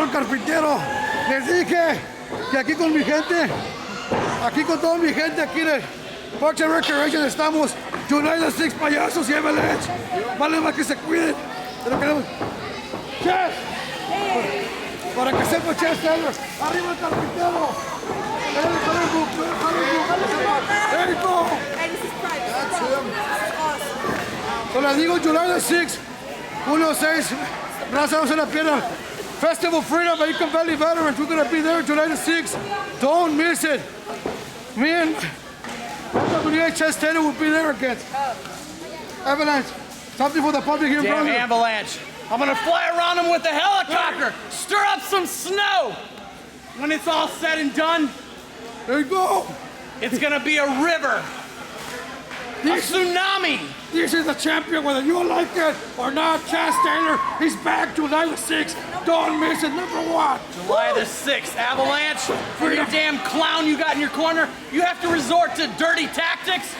hablo el carpintero. Les dije que aquí con mi gente, aquí con toda mi gente, aquí en el Parks and Recreation estamos. United 6 payasos y Avalanche. Vale más que se cuiden. Pero queremos. Chaz. Para que sepa Chaz Taylor. Arriba el carpintero. There you go. Hey, this is private. That's him. Awesome. So les digo, July the 6th, Julio 6, brazos en la pierna. Festival Freedom, Beacon Valley Veterans. We're going to be there July the 6th. Don't miss it. Me and F.L.L.M Chaz Taylor will be there against Avalanche. Something for the public here in Damn Brownsville. Avalanche. I'm gonna fly around them with a helicopter, stir up some snow. When it's all said and done, There you go. it's gonna be a river, a tsunami. This is the champion, whether you like it or not. Chaz Taylor, he's back July the 6th. Don't miss it, #1. July the 6th, Avalanche, for your damn clown you got in your corner, you have to resort to dirty tactics?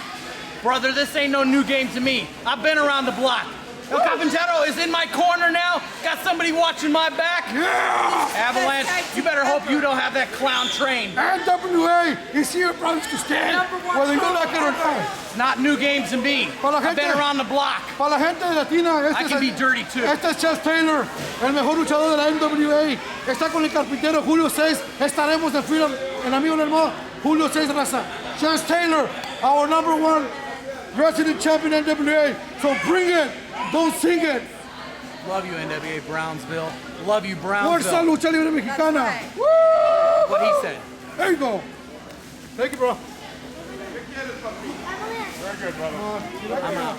Brother, this ain't no new game to me. I've been around the block. El Carpintero is in my corner now. Got somebody watching my back. Yeah! Avalanche, you better hope you don't have that clown trained. NWA is here, brothers, to stay, whether you like it or not. It's not new game to me. I've been around the block. Para la gente latina, I can be dirty too. Este es Chaz Taylor, el mejor luchador de la NWA. Está con el carpintero Julio 6. Estaremos en Freedom, en Amigo del Mo, Julio 6, raza. Chaz Taylor, our #1 resident champion NWA. So bring it, don't sing it. Love you, NWA Brownsville. Love you, Fuerza Brownsville. Lucha Libre Mexicana. Right. Woo! What he said. There you go. Thank you, bro. I'm out.